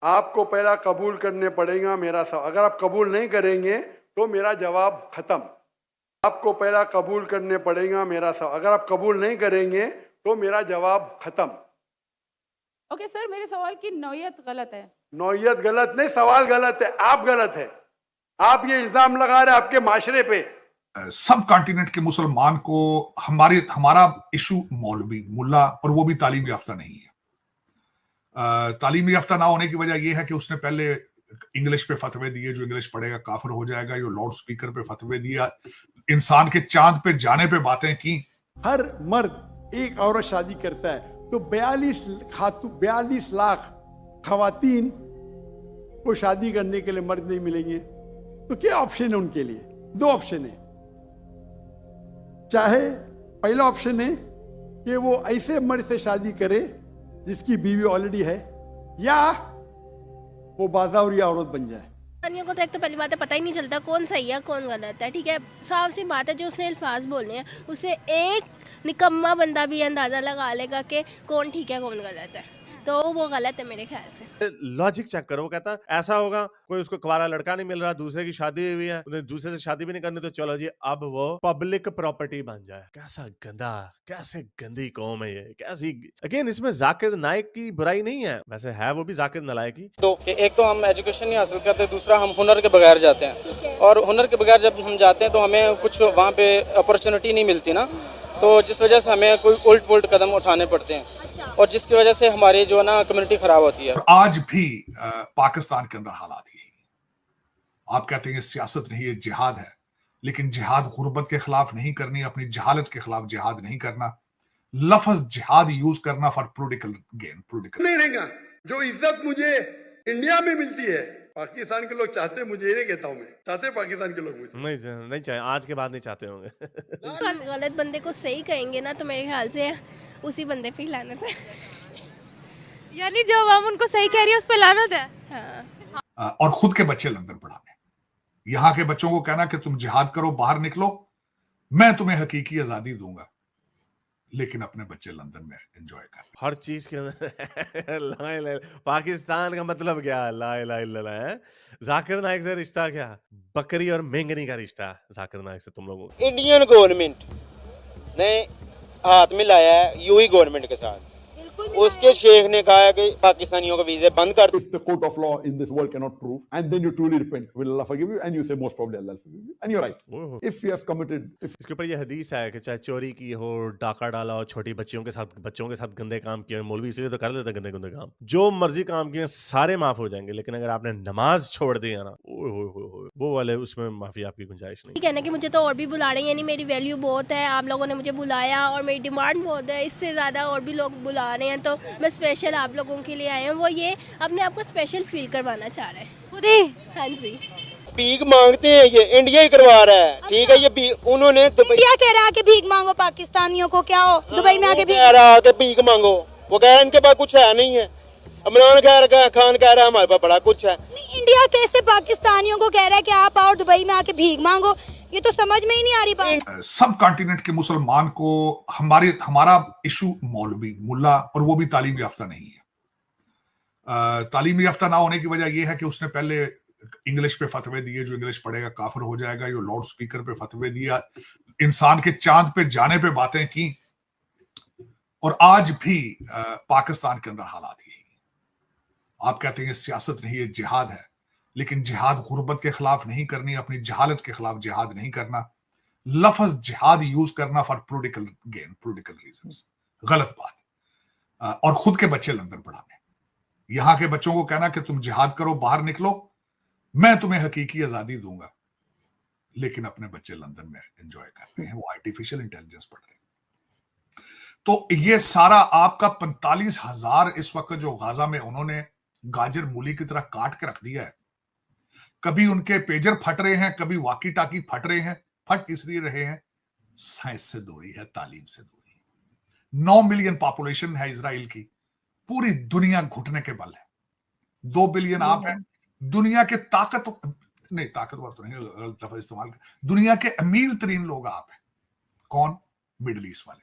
آپ کو پہلا قبول کرنے پڑے گا میرا سوال. اگر آپ قبول نہیں کریں گے تو میرا جواب ختم. آپ کو پہلا قبول کرنے پڑے گا میرا سوال. اگر آپ قبول نہیں کریں گے تو میرا جواب ختم. اوکے سر، میرے سوال کی نوعیت غلط ہے. نوعیت غلط نہیں، سوال غلط ہے. آپ غلط ہے. آپ یہ الزام لگا رہے ہیں آپ کے معاشرے پہ. سب کانٹیننٹ کے مسلمان کو ہمارا ایشو مولوی ملا اور وہ بھی تعلیم یافتہ نہیں ہے. تعلیم یافتہ نہ ہونے کی وجہ یہ ہے کہ اس نے پہلے انگلش پہ فتوے دیے، جو انگلش پڑھے گا کافر ہو جائے گا، یہ لاؤڈ سپیکر پہ فتوے دیا، انسان کے چاند پہ جانے پہ باتیں کی. ہر مرد ایک عورت شادی کرتا ہے تو 42 لاکھ خواتین کو شادی کرنے کے لیے مرد نہیں ملیں گے. تو کیا آپشن ہے ان کے لیے؟ 2 آپشن ہیں. چاہے پہلا آپشن ہے کہ وہ ایسے مرد سے شادی کرے جس کی بیوی آلریڈی ہے، یا وہ بازاوری عورت بن جائے. کو تو ایک تو پہلی بات ہے پتہ ہی نہیں چلتا کون صحیح ہے کون غلط ہے. ٹھیک ہے، صاف سی بات ہے جو اس نے الفاظ بولنے ہیں اسے ایک نکما بندہ بھی اندازہ لگا لے گا کہ کون ٹھیک ہے کون غلط ہے. تو وہ غلط ہے میرے خیال سے. لاجک چیک کرو. وہ کہتا ایسا ہوگا کوئی اس کو کوارا لڑکا نہیں مل رہا، دوسرے کی شادی ہوئی ہے، انہیں دوسرے سے شادی بھی نہیں کرنی، تو چلو جی اب وہ پبلک پراپرٹی بن جائے. کیسا گندا، کیسے گندی قوم ہے یہ. کیسی اگین اس میں ذاکر نائک کی برائی نہیں ہے، ویسے ہے وہ بھی ذاکر نلائک کی. تو ایک تو ہم ایجوکیشن نہیں حاصل کرتے، دوسرا ہم ہنر کے بغیر جاتے ہیں، اور ہنر کے بغیر جب ہم جاتے ہیں تو ہمیں کچھ وہاں پہ اپرچونٹی نہیں ملتی نا، تو جس وجہ سے ہمیں کوئی الٹ پلٹ قدم اٹھانے پڑتے ہیں، اور جس کی وجہ سے ہماری جو ہے نا کمیونٹی خراب ہوتی ہے. آج بھی پاکستان کے اندر حالات یہی. آپ کہتے ہیں سیاست نہیں، یہ جہاد ہے، لیکن جہاد غربت کے خلاف نہیں کرنی، اپنی جہالت کے خلاف جہاد نہیں کرنا. لفظ جہاد یوز کرنا فار پولیٹیکل گین، پولیٹیکل نہیں رہے گا. جو عزت مجھے انڈیا میں ملتی ہے پاکستان کے لوگ چاہتے ہیں، مجھے یہ نہیں کہتا ہوں میں، چاہتے پاکستان کے لوگ مجھے نہیں چاہے، آج کے بعد نہیں چاہتے ہوں گے. غلط بندے کو صحیح کہیں گے نا تو میرے خیال سے اسی بندے پہ لعنت ہے. یعنی جو عوام ان کو صحیح کہہ رہی ہے اس پہ لعنت ہے. ہاں. اور خود کے بچے لندن پڑھانے، یہاں کے بچوں کو کہنا کہ تم جہاد کرو، باہر نکلو، میں تمہیں حقیقی آزادی دوں گا، لیکن اپنے بچے لندن میں انجوائے کر. ہر چیز کے اندر لا الہ پاکستان کا مطلب کیا؟ لا الہ الا اللہ ہے. ذاکر نائک سے رشتہ کیا؟ بکری اور مینگنی کا رشتہ ذاکر نائک سے تم لوگوں. انڈین گورنمنٹ نے ہاتھ ملایا ہے یو ہی گورنمنٹ کے ساتھ. اس کے شیخ نے کہا ہے کہ پاکستانیوں کا ویزے بند کر. If the court of law in this world cannot prove, and then you truly repent, will Allah forgive you? And you say most probably Allah will forgive you, and you're right. If you have committed, اس کے اوپر یہ حدیث ہے کہ چاہے چوری کی ہو، ڈاکہ ڈالا ہو، چھوٹی بچوں کے ساتھ گندے کام کیے، مولوی اس لیے تو کر دیتے گندے گندے کام، جو مرضی کام کیے سارے معاف ہو جائیں گے، لیکن اگر آپ نے نماز چھوڑ دی ہے نا، وہ والے اس میں معافی آپ کی گنجائش نہیں. کہنا کہ مجھے تو اور بھی بلا رہے ہیں، یعنی میری ویلیو بہت ہے، آپ لوگوں نے مجھے بلایا اور میری ڈیمانڈ بہت ہے، اس سے زیادہ اور بھی لوگ بلا رہے ہیں، تو میں اسپیشل آپ لوگوں کے لیے آئے ہوں. وہ یہ اپنے آپ کو اسپیشل فیل کروانا چاہ رہے ہیں خود ہی. ہاں جی، بھیک مانگتے ہیں، یہ انڈیا ہی کروا رہا ہے. ٹھیک ہے، یہ انہوں نے انڈیا کہہ رہا ہے کہ بھیک مانگو پاکستانیوں کو، کیا ہو دبئی میں آ کے کہہ رہا کہ بھیک مانگو. وہ کہہ رہے ہیں ان کے پاس کچھ ہے نہیں ہے. عمران خان کہہ رہا ہے ہمارے پاس بڑا کچھ ہے. انڈیا کیسے پاکستانیوں کو کہہ رہا ہے کہ آپ آؤ دبئی میں آ کے بھیک مانگو؟ یہ تو سمجھ میں ہی نہیں آ رہی بات. سب کانٹیننٹ کے مسلمان کو ہمارا ایشو مولوی ملا اور وہ بھی تعلیم یافتہ نہیں ہے. تعلیم یافتہ نہ ہونے کی وجہ یہ ہے کہ اس نے پہلے انگلش پہ فتوے دیے، جو انگلش پڑھے گا کافر ہو جائے گا، یہ لاؤڈ سپیکر پہ فتوے دیا، انسان کے چاند پہ جانے پہ باتیں کی. اور آج بھی پاکستان کے اندر حالات یہی. آپ کہتے ہیں سیاست نہیں، یہ جہاد ہے، لیکن جہاد غربت کے خلاف نہیں کرنی، اپنی جہالت کے خلاف جہاد نہیں کرنا. لفظ جہاد یوز کرنا for political gain, political reasons, غلط بات. اور خود کے بچے لندن پڑھانے، یہاں کے بچوں کو کہنا کہ تم جہاد کرو، باہر نکلو، میں تمہیں حقیقی آزادی دوں گا، لیکن اپنے بچے لندن میں انجوائے کر رہے ہیں، وہ آرٹیفیشل انٹیلیجنس پڑھ رہے ہیں. تو یہ سارا آپ کا 45,000 اس وقت جو غازہ میں انہوں نے گاجر مولی کی طرح کاٹ کے رکھ دیا ہے. کبھی ان کے پیجر پھٹ رہے ہیں، کبھی واکی ٹاکی پھٹ رہے ہیں. پھٹ اس لیے رہے ہیں سائنس سے دوری ہے، تعلیم سے دوری. 9 ملین پاپولیشن ہے اسرائیل کی، پوری دنیا گھٹنے کے بل ہے. 2 بلین آپ ہیں، دنیا کے طاقتور تو نہیں لفظ استعمال، دنیا کے امیر ترین لوگ آپ ہیں. کون؟ مڈل ایسٹ والے.